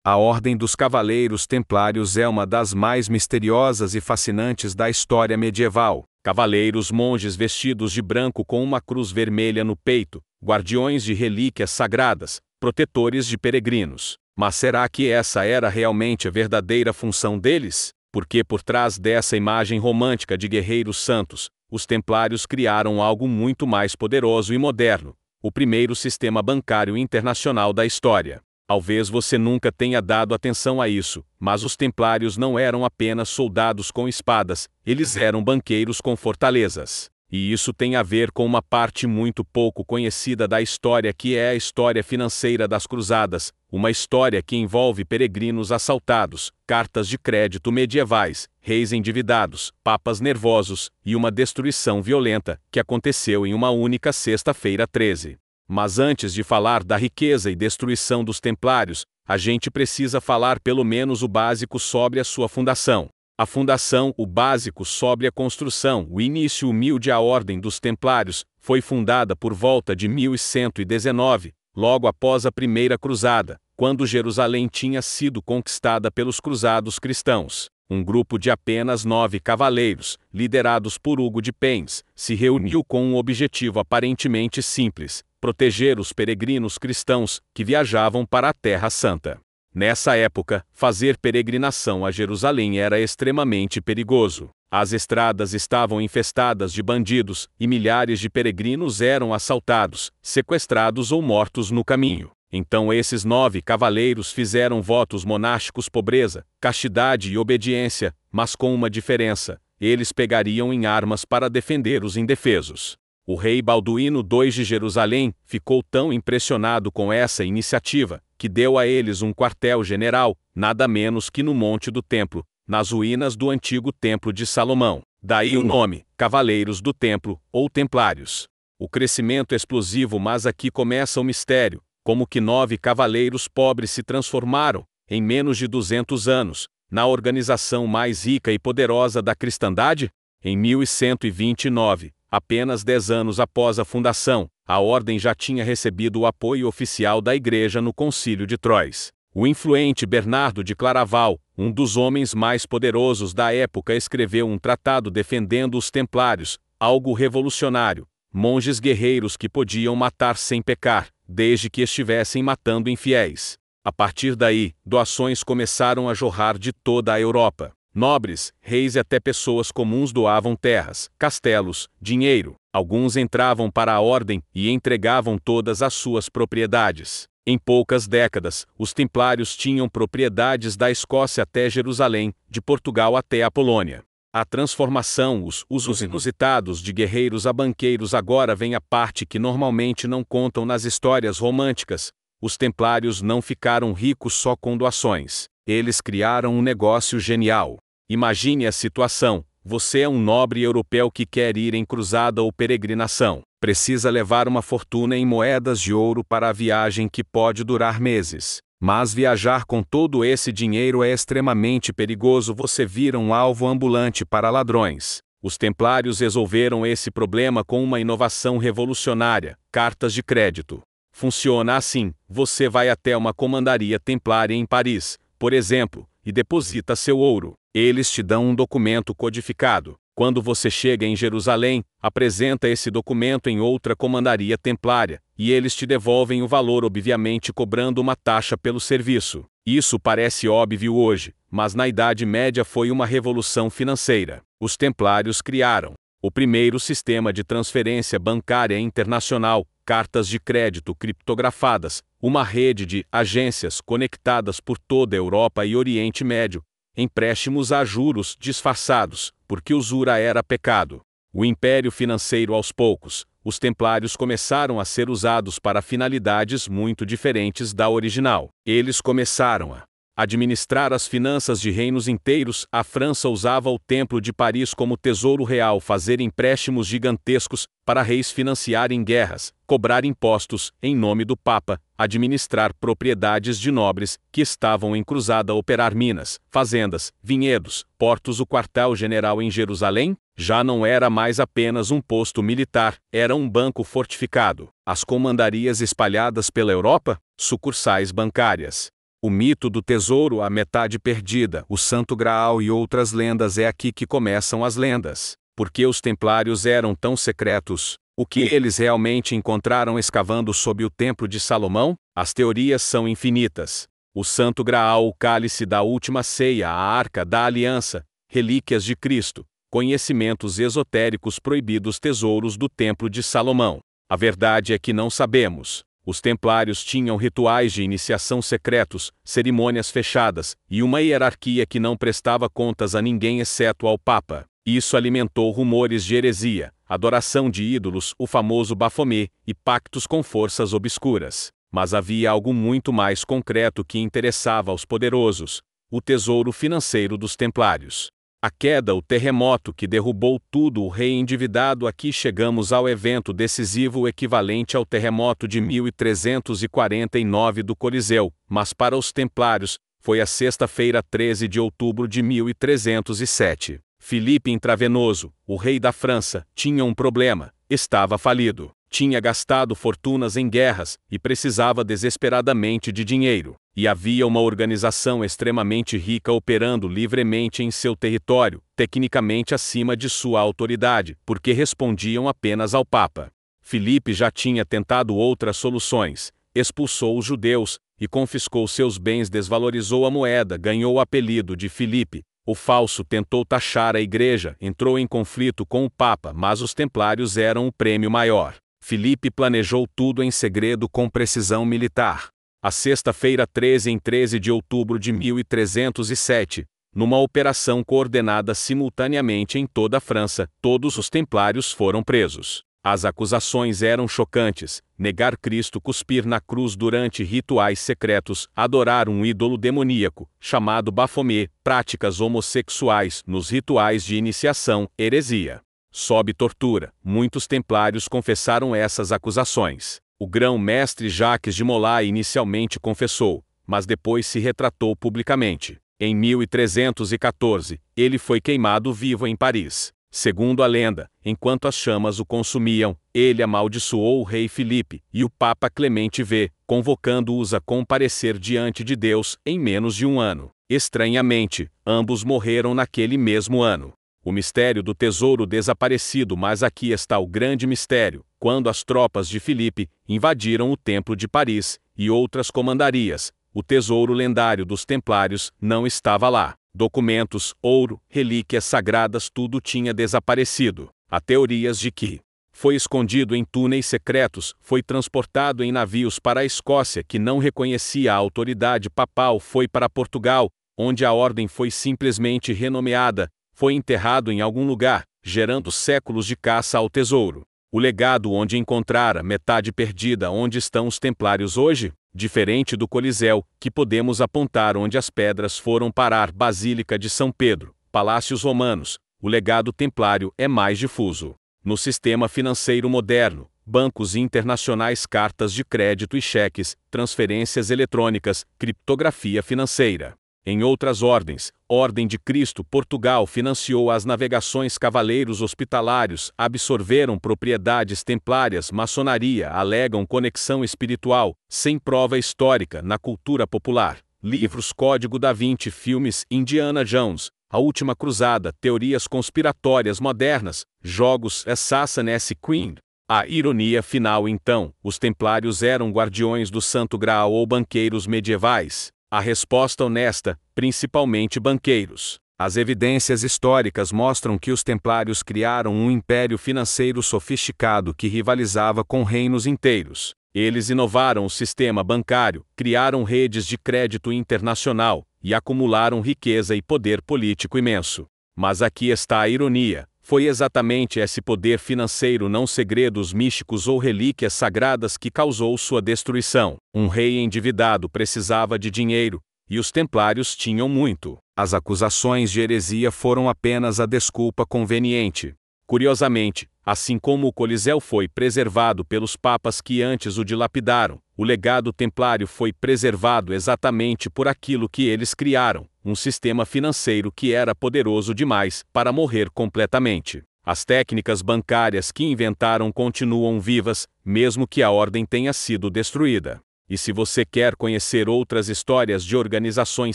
A Ordem dos Cavaleiros Templários é uma das mais misteriosas e fascinantes da história medieval. Cavaleiros monges vestidos de branco com uma cruz vermelha no peito, guardiões de relíquias sagradas, protetores de peregrinos. Mas será que essa era realmente a verdadeira função deles? Porque por trás dessa imagem romântica de guerreiros santos, os templários criaram algo muito mais poderoso e moderno: o primeiro sistema bancário internacional da história. Talvez você nunca tenha dado atenção a isso, mas os templários não eram apenas soldados com espadas, eles eram banqueiros com fortalezas. E isso tem a ver com uma parte muito pouco conhecida da história, que é a história financeira das cruzadas, uma história que envolve peregrinos assaltados, cartas de crédito medievais, reis endividados, papas nervosos e uma destruição violenta que aconteceu em uma única sexta-feira 13. Mas antes de falar da riqueza e destruição dos templários, a gente precisa falar pelo menos o básico sobre a sua fundação. A fundação, o básico sobre a construção, o início humilde. A Ordem dos Templários foi fundada por volta de 1119, logo após a Primeira Cruzada, quando Jerusalém tinha sido conquistada pelos cruzados cristãos. Um grupo de apenas 9 cavaleiros, liderados por Hugo de Payns, se reuniu com um objetivo aparentemente simples: proteger os peregrinos cristãos que viajavam para a Terra Santa. Nessa época, fazer peregrinação a Jerusalém era extremamente perigoso. As estradas estavam infestadas de bandidos, e milhares de peregrinos eram assaltados, sequestrados ou mortos no caminho. Então esses 9 cavaleiros fizeram votos monásticos: pobreza, castidade e obediência, mas com uma diferença: eles pegariam em armas para defender os indefesos. O rei Balduíno II de Jerusalém ficou tão impressionado com essa iniciativa, que deu a eles um quartel-general, nada menos que no Monte do Templo, nas ruínas do antigo Templo de Salomão. Daí o nome, Cavaleiros do Templo, ou Templários. O crescimento explosivo. Mas aqui começa o mistério: como que 9 cavaleiros pobres se transformaram, em menos de 200 anos, na organização mais rica e poderosa da cristandade? Em 1129, apenas 10 anos após a fundação, a ordem já tinha recebido o apoio oficial da Igreja no Concílio de Troyes. O influente Bernardo de Claraval, um dos homens mais poderosos da época, escreveu um tratado defendendo os templários, algo revolucionário: monges guerreiros que podiam matar sem pecar, desde que estivessem matando infiéis. A partir daí, doações começaram a jorrar de toda a Europa. Nobres, reis e até pessoas comuns doavam terras, castelos, dinheiro. Alguns entravam para a ordem e entregavam todas as suas propriedades. Em poucas décadas, os templários tinham propriedades da Escócia até Jerusalém, de Portugal até a Polônia. A transformação, os usos inusitados de guerreiros a banqueiros. Agora vem a parte que normalmente não contam nas histórias românticas. Os templários não ficaram ricos só com doações. Eles criaram um negócio genial. Imagine a situação: você é um nobre europeu que quer ir em cruzada ou peregrinação. Precisa levar uma fortuna em moedas de ouro para a viagem, que pode durar meses. Mas viajar com todo esse dinheiro é extremamente perigoso. Você vira um alvo ambulante para ladrões. Os templários resolveram esse problema com uma inovação revolucionária: cartas de crédito. Funciona assim: você vai até uma comandaria templária em Paris, por exemplo, e deposita seu ouro. Eles te dão um documento codificado. Quando você chega em Jerusalém, apresenta esse documento em outra comandaria templária, e eles te devolvem o valor, obviamente cobrando uma taxa pelo serviço. Isso parece óbvio hoje, mas na Idade Média foi uma revolução financeira. Os templários criaram o primeiro sistema de transferência bancária internacional: cartas de crédito criptografadas, uma rede de agências conectadas por toda a Europa e Oriente Médio, empréstimos a juros disfarçados, porque usura era pecado. O império financeiro. Aos poucos, os templários começaram a ser usados para finalidades muito diferentes da original. Eles começaram a administrar as finanças de reinos inteiros. A França usava o Templo de Paris como tesouro real, fazer empréstimos gigantescos para reis, financiarem guerras, cobrar impostos em nome do Papa, administrar propriedades de nobres que estavam em cruzada, operar minas, fazendas, vinhedos, portos. O quartel-general em Jerusalém já não era mais apenas um posto militar, era um banco fortificado. As comandarias espalhadas pela Europa, sucursais bancárias. O mito do tesouro, a metade perdida, o Santo Graal e outras lendas. É aqui que começam as lendas. Por que os templários eram tão secretos? O que eles realmente encontraram escavando sob o Templo de Salomão? As teorias são infinitas. O Santo Graal, o cálice da última ceia, a Arca da Aliança, relíquias de Cristo, conhecimentos esotéricos proibidos, tesouros do Templo de Salomão. A verdade é que não sabemos. Os templários tinham rituais de iniciação secretos, cerimônias fechadas, e uma hierarquia que não prestava contas a ninguém exceto ao Papa. Isso alimentou rumores de heresia, adoração de ídolos, o famoso Bafomé, e pactos com forças obscuras. Mas havia algo muito mais concreto que interessava aos poderosos: o tesouro financeiro dos templários. A queda, o terremoto que derrubou tudo, o rei endividado. Aqui chegamos ao evento decisivo equivalente ao terremoto de 1349 do Coliseu, mas para os templários, foi a sexta-feira 13 de outubro de 1307. Filipe Intravenoso, o rei da França, tinha um problema: estava falido. Tinha gastado fortunas em guerras, e precisava desesperadamente de dinheiro. E havia uma organização extremamente rica operando livremente em seu território, tecnicamente acima de sua autoridade, porque respondiam apenas ao Papa. Filipe já tinha tentado outras soluções: expulsou os judeus, e confiscou seus bens, desvalorizou a moeda, ganhou o apelido de Filipe o Falso, tentou taxar a igreja, entrou em conflito com o Papa, mas os templários eram o prêmio maior. Filipe planejou tudo em segredo com precisão militar. A sexta-feira 13 de outubro de 1307, numa operação coordenada simultaneamente em toda a França, todos os templários foram presos. As acusações eram chocantes: negar Cristo, cuspir na cruz durante rituais secretos, adorar um ídolo demoníaco, chamado Bafomé, práticas homossexuais nos rituais de iniciação, heresia. Sob tortura, muitos templários confessaram essas acusações. O grão-mestre Jacques de Molay inicialmente confessou, mas depois se retratou publicamente. Em 1314, ele foi queimado vivo em Paris. Segundo a lenda, enquanto as chamas o consumiam, ele amaldiçoou o rei Filipe, e o Papa Clemente V, convocando-os a comparecer diante de Deus em menos de um ano. Estranhamente, ambos morreram naquele mesmo ano. O mistério do tesouro desaparecido. Mas aqui está o grande mistério: quando as tropas de Filipe invadiram o Templo de Paris e outras comandarias, o tesouro lendário dos templários não estava lá. Documentos, ouro, relíquias sagradas, tudo tinha desaparecido. Há teorias de que foi escondido em túneis secretos, foi transportado em navios para a Escócia, que não reconhecia a autoridade papal, foi para Portugal, onde a ordem foi simplesmente renomeada, foi enterrado em algum lugar, gerando séculos de caça ao tesouro. O legado onde encontrara, metade perdida. Onde estão os templários hoje? Diferente do Coliseu, que podemos apontar onde as pedras foram parar, Basílica de São Pedro, palácios romanos, o legado templário é mais difuso. No sistema financeiro moderno, bancos internacionais, cartas de crédito e cheques, transferências eletrônicas, criptografia financeira. Em outras ordens, Ordem de Cristo, Portugal financiou as navegações, cavaleiros hospitalários absorveram propriedades templárias, maçonaria alegam conexão espiritual, sem prova histórica, na cultura popular. Livros, Código da Vinci, filmes, Indiana Jones, A Última Cruzada, teorias conspiratórias modernas, jogos, Assassin's Creed. A ironia final. Então, os templários eram guardiões do Santo Graal ou banqueiros medievais? A resposta honesta: principalmente banqueiros. As evidências históricas mostram que os templários criaram um império financeiro sofisticado que rivalizava com reinos inteiros. Eles inovaram o sistema bancário, criaram redes de crédito internacional, e acumularam riqueza e poder político imenso. Mas aqui está a ironia: foi exatamente esse poder financeiro, não segredos místicos ou relíquias sagradas, que causou sua destruição. Um rei endividado precisava de dinheiro, e os templários tinham muito. As acusações de heresia foram apenas a desculpa conveniente. Curiosamente, assim como o Coliseu foi preservado pelos papas que antes o dilapidaram, o legado templário foi preservado exatamente por aquilo que eles criaram: um sistema financeiro que era poderoso demais para morrer completamente. As técnicas bancárias que inventaram continuam vivas, mesmo que a ordem tenha sido destruída. E se você quer conhecer outras histórias de organizações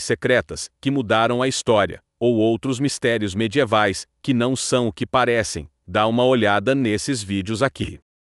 secretas que mudaram a história, ou outros mistérios medievais que não são o que parecem, dá uma olhada nesses vídeos aqui.